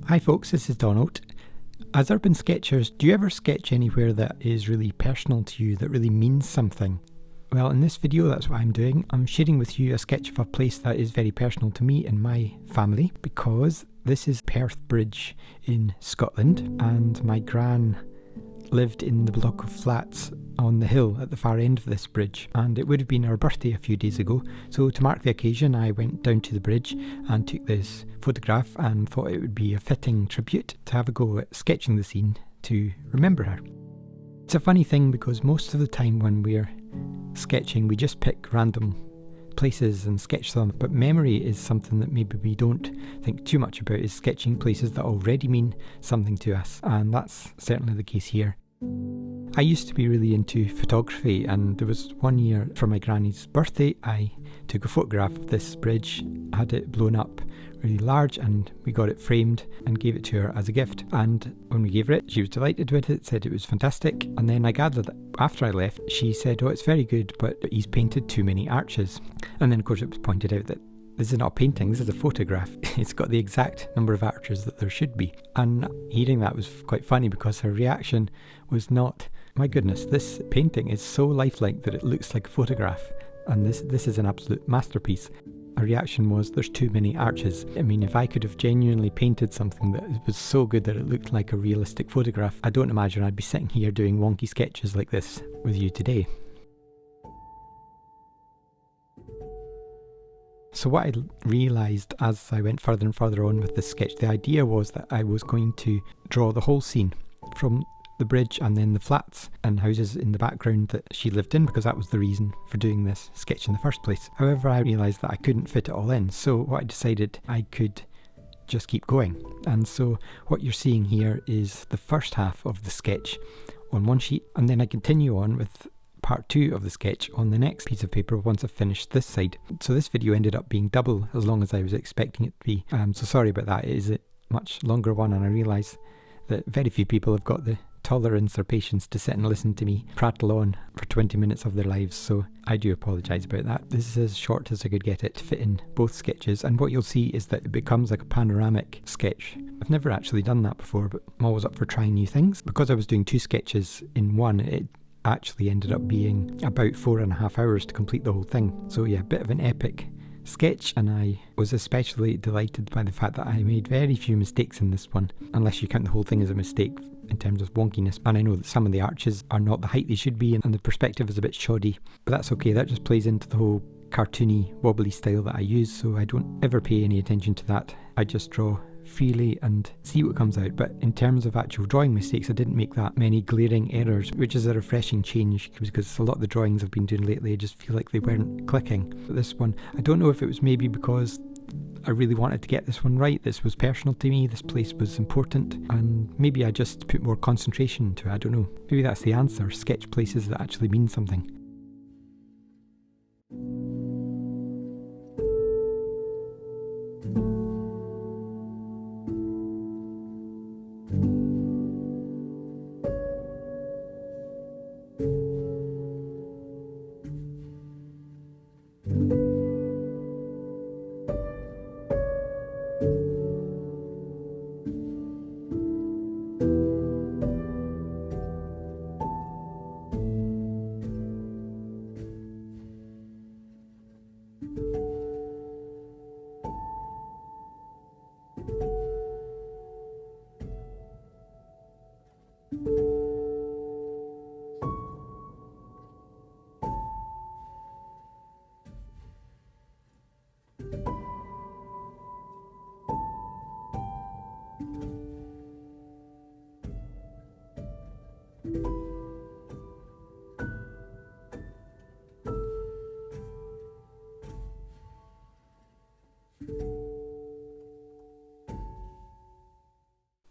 Hi folks, this is Donald. As urban sketchers, do you ever sketch anywhere that is really personal to you, that really means something? Well, in this video, that's what I'm doing. I'm sharing with you a sketch of a place that is very personal to me and my family, because this is Perth Bridge in Scotland, and my Gran lived in the block of flats on the hill at the far end of this bridge, and it would have been her birthday a few days ago, so to mark the occasion I went down to the bridge and took this photograph and thought it would be a fitting tribute to have a go at sketching the scene to remember her. It's a funny thing because most of the time when we're sketching we just pick random places and sketch them, but memory is something that maybe we don't think too much about, is sketching places that already mean something to us, and that's certainly the case here. I used to be really into photography, and there was one year for my granny's birthday I took a photograph of this bridge, had it blown up really large, and we got it framed and gave it to her as a gift. And when we gave her it, she was delighted with it, said it was fantastic, and then I gathered that after I left she said, "Oh, it's very good, but he's painted too many arches." And then of course it was pointed out that this is not a painting, this is a photograph. It's got the exact number of arches that there should be. And hearing that was quite funny because her reaction was not, "My goodness, this painting is so lifelike that it looks like a photograph, and this is an absolute masterpiece." Her reaction was, "There's too many arches." I mean, if I could have genuinely painted something that was so good that it looked like a realistic photograph, I don't imagine I'd be sitting here doing wonky sketches like this with you today. So what I realised as I went further and further on with this sketch, the idea was that I was going to draw the whole scene from the bridge and then the flats and houses in the background that she lived in, because that was the reason for doing this sketch in the first place. However, I realised that I couldn't fit it all in, so what I decided, I could just keep going. And so what you're seeing here is the first half of the sketch on one sheet, and then I continue on with part 2 of the sketch on the next piece of paper once I've finished this side. So this video ended up being double as long as I was expecting it to be. So sorry about that, it is a much longer one, and I realise that very few people have got the tolerance or patience to sit and listen to me prattle on for 20 minutes of their lives, so I do apologise about that. This is as short as I could get it to fit in both sketches, and what you'll see is that it becomes like a panoramic sketch. I've never actually done that before, but I'm always up for trying new things. Because I was doing 2 sketches in one, it actually ended up being about 4.5 hours to complete the whole thing. So yeah, a bit of an epic sketch, and I was especially delighted by the fact that I made very few mistakes in this one, unless you count the whole thing as a mistake in terms of wonkiness. And I know that some of the arches are not the height they should be, and the perspective is a bit shoddy, but that's okay, that just plays into the whole cartoony wobbly style that I use, so I don't ever pay any attention to that. I just draw freely and see what comes out. But in terms of actual drawing mistakes, I didn't make that many glaring errors, which is a refreshing change, because a lot of the drawings I've been doing lately I just feel like they weren't clicking. But this one, I don't know if it was maybe because I really wanted to get this one right, this was personal to me, this place was important, and maybe I just put more concentration into it, I don't know. Maybe that's the answer, sketch places that actually mean something.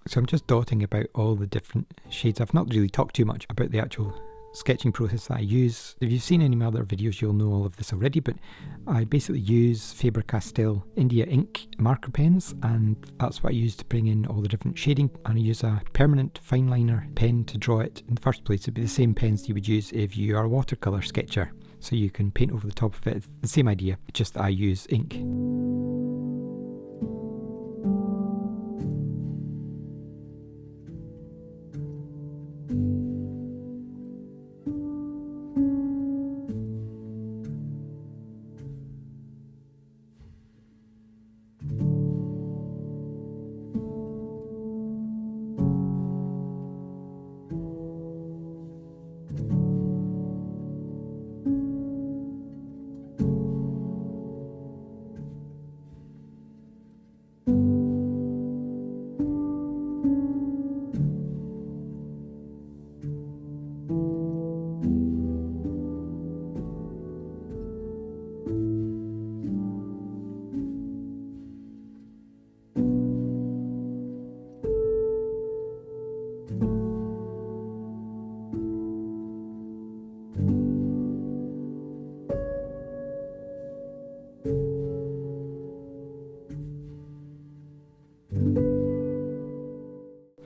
So I'm just dotting about all the different shades. I've not really talked too much about the actual sketching process that I use. If you've seen any of my other videos, you'll know all of this already, but I basically use Faber-Castell India ink marker pens, and that's what I use to bring in all the different shading, and I use a permanent Fineliner pen to draw it in the first place. It'd be the same pens you would use if you are a watercolour sketcher, so you can paint over the top of it. It's the same idea, just that I use ink.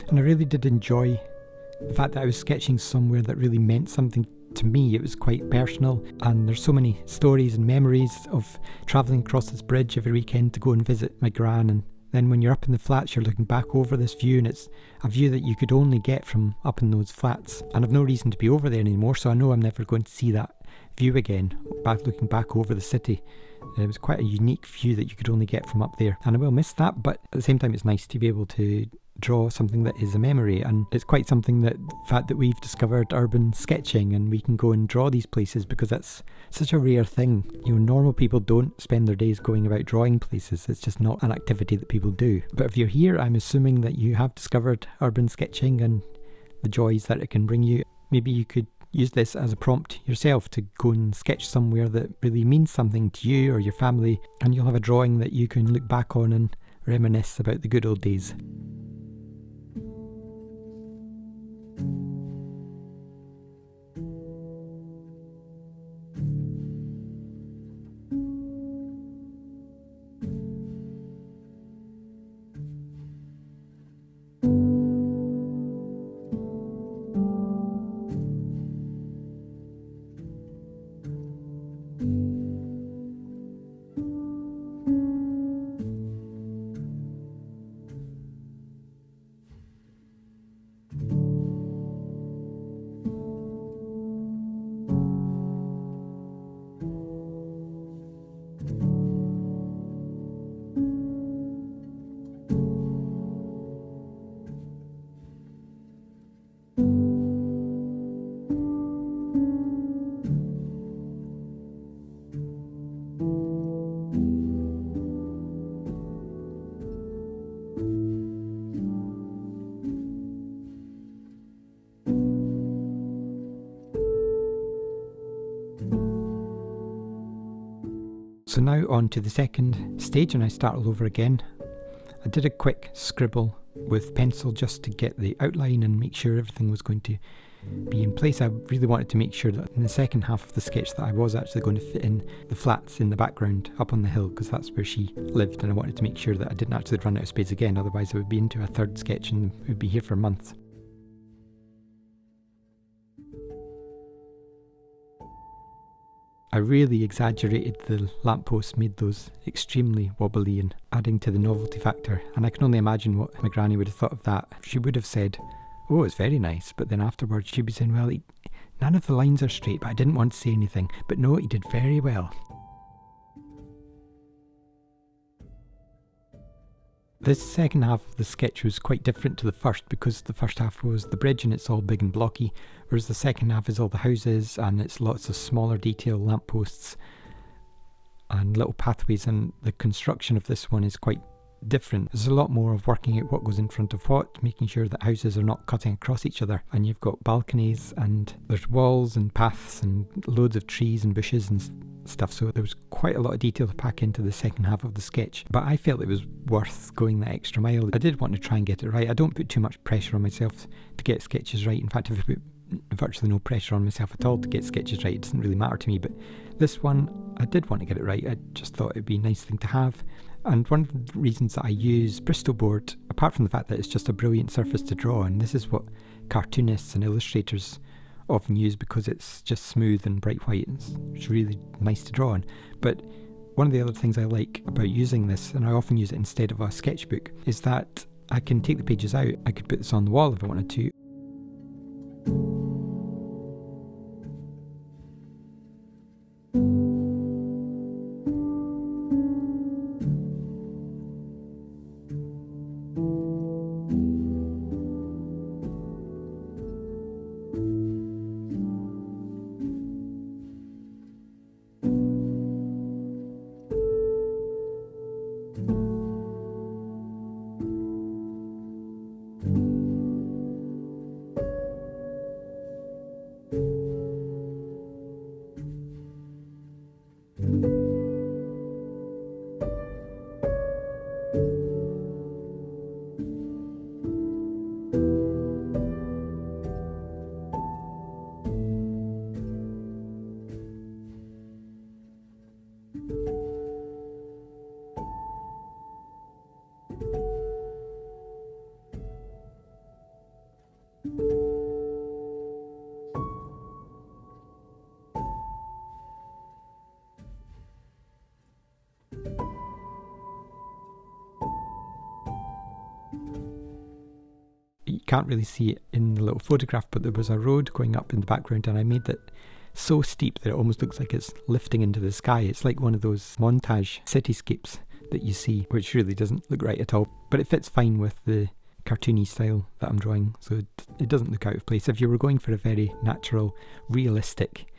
And I really did enjoy the fact that I was sketching somewhere that really meant something to me. It was quite personal, and there's so many stories and memories of travelling across this bridge every weekend to go and visit my Gran, and then when you're up in the flats you're looking back over this view, and it's a view that you could only get from up in those flats, and I've no reason to be over there anymore, so I know I'm never going to see that view again, looking back over the city. It was quite a unique view that you could only get from up there, and I will miss that, but at the same time it's nice to be able to draw something that is a memory. And it's quite something that the fact that we've discovered urban sketching and we can go and draw these places, because that's such a rare thing. Normal people don't spend their days going about drawing places. It's just not an activity that people do. But if you're here, I'm assuming that you have discovered urban sketching and the joys that it can bring you. Maybe you could use this as a prompt yourself to go and sketch somewhere that really means something to you or your family, and you'll have a drawing that you can look back on and reminisce about the good old days. So now on to the second stage, and I start all over again. I did a quick scribble with pencil just to get the outline and make sure everything was going to be in place. I really wanted to make sure that in the second half of the sketch that I was actually going to fit in the flats in the background up on the hill, because that's where she lived, and I wanted to make sure that I didn't actually run out of space again, otherwise I would be into a third sketch and would be here for months. I really exaggerated the lampposts, made those extremely wobbly and adding to the novelty factor, and I can only imagine what my granny would have thought of that. She would have said, "Oh, it's very nice," but then afterwards she'd be saying, "Well, none of the lines are straight," but I didn't want to say anything. But no, he did very well. This second half of the sketch was quite different to the first, because the first half was the bridge and it's all big and blocky, whereas the second half is all the houses and it's lots of smaller detail lampposts and little pathways, and the construction of this one is quite different. There's a lot more of working out what goes in front of what, making sure that houses are not cutting across each other, and you've got balconies and there's walls and paths and loads of trees and bushes and stuff, so there was quite a lot of detail to pack into the second half of the sketch, but I felt it was worth going that extra mile. I did want to try and get it right. I don't put too much pressure on myself to get sketches right. In fact, if I put virtually no pressure on myself at all to get sketches right, it doesn't really matter to me, but this one I did want to get it right. I just thought it'd be a nice thing to have. And one of the reasons that I use Bristol board, apart from the fact that it's just a brilliant surface to draw, and this is what cartoonists and illustrators often use because it's just smooth and bright white, and it's really nice to draw on. But one of the other things I like about using this, and I often use it instead of a sketchbook, is that I can take the pages out. I could put this on the wall if I wanted to. You can't really see it in the little photograph, but there was a road going up in the background, and I made it so steep that it almost looks like it's lifting into the sky. It's like one of those montage cityscapes that you see, which really doesn't look right at all. But it fits fine with the cartoony style that I'm drawing, so it doesn't look out of place. If you were going for a very natural, realistic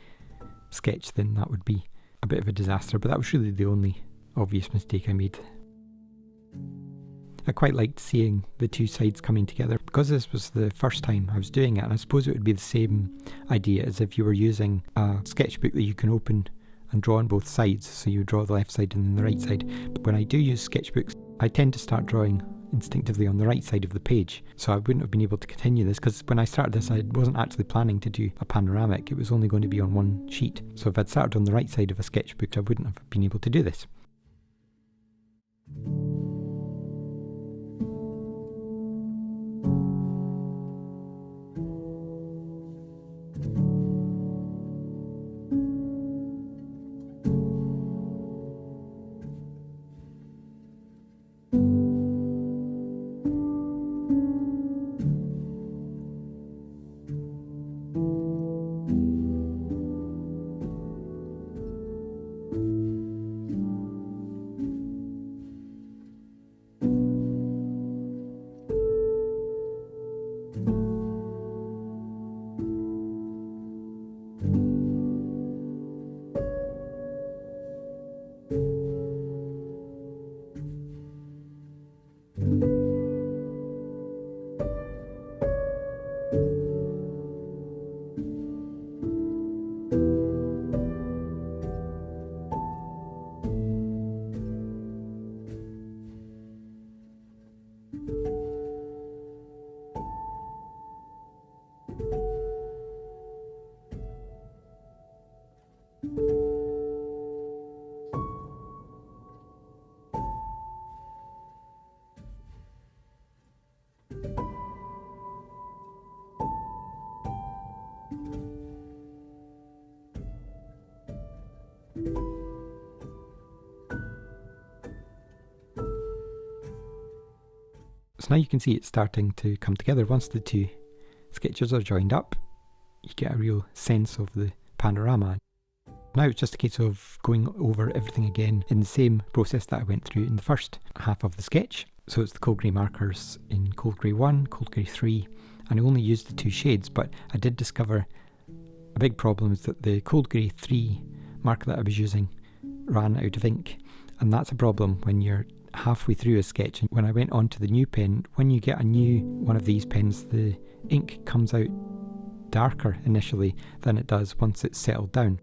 sketch, then that would be a bit of a disaster, but that was really the only obvious mistake I made. I quite liked seeing the two sides coming together. Because this was the first time I was doing it, and I suppose it would be the same idea as if you were using a sketchbook that you can open and draw on both sides, so you draw the left side and then the right side. But when I do use sketchbooks, I tend to start drawing instinctively on the right side of the page, so I wouldn't have been able to continue this, because when I started this I wasn't actually planning to do a panoramic. It was only going to be on one sheet, so if I'd started on the right side of a sketchbook I wouldn't have been able to do this. So now you can see it's starting to come together. Once the two sketches are joined up, you get a real sense of the panorama. Now it's just a case of going over everything again in the same process that I went through in the first half of the sketch. So it's the cold grey markers in cold grey 1, cold grey 3, and I only used the two shades, but I did discover a big problem is that the cold grey 3 marker that I was using ran out of ink, and that's a problem when you're halfway through a sketch. And when I went on to the new pen, when you get a new one of these pens, the ink comes out darker initially than it does once it's settled down.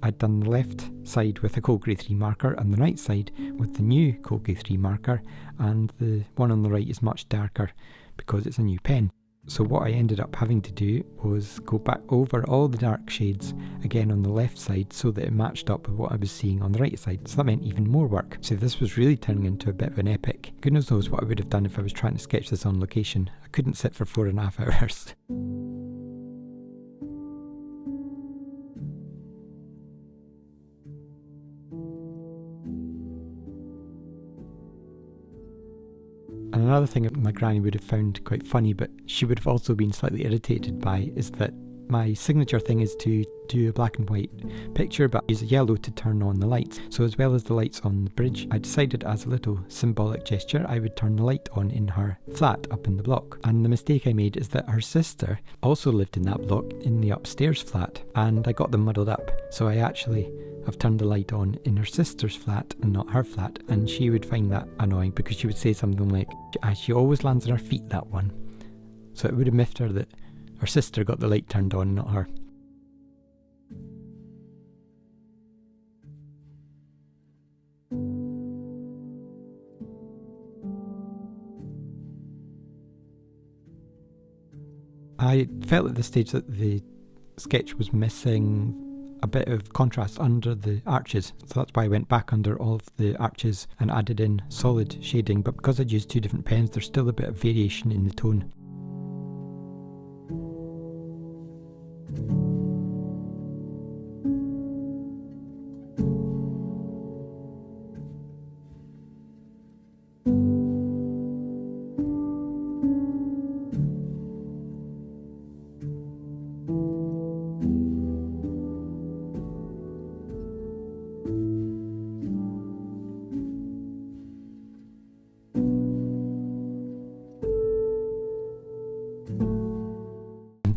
I'd done the left side with a cold grey 3 marker and the right side with the new cold grey 3 marker, and the one on the right is much darker because it's a new pen. So what I ended up having to do was go back over all the dark shades again on the left side so that it matched up with what I was seeing on the right side. So that meant even more work. So this was really turning into a bit of an epic. Goodness knows what I would have done if I was trying to sketch this on location. I couldn't sit for 4.5 hours. And another thing that my granny would have found quite funny, but she would have also been slightly irritated by, is that my signature thing is to do a black and white picture but use a yellow to turn on the lights. So as well as the lights on the bridge, I decided as a little symbolic gesture I would turn the light on in her flat up in the block. And the mistake I made is that her sister also lived in that block in the upstairs flat, and I got them muddled up. So I actually have turned the light on in her sister's flat and not her flat, and she would find that annoying because she would say something like, she always lands on her feet, that one. So it would have miffed her that her sister got the light turned on, not her. I felt at this stage that the sketch was missing a bit of contrast under the arches, so that's why I went back under all of the arches and added in solid shading, but because I'd used two different pens there's still a bit of variation in the tone.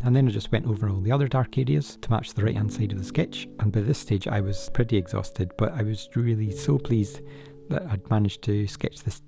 And then I just went over all the other dark areas to match the right hand side of the sketch, and by this stage I was pretty exhausted, but I was really so pleased that I'd managed to sketch this.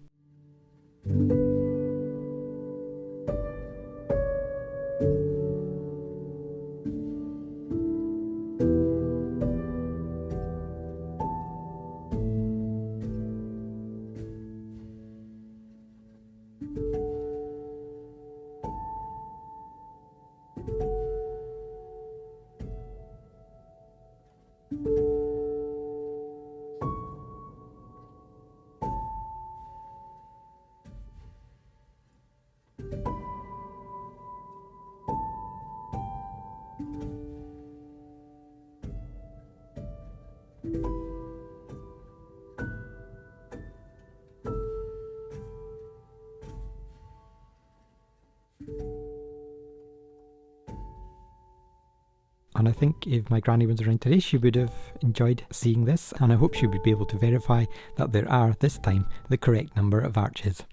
And I think if my granny was around today, she would have enjoyed seeing this, and I hope she would be able to verify that there are, this time, the correct number of arches.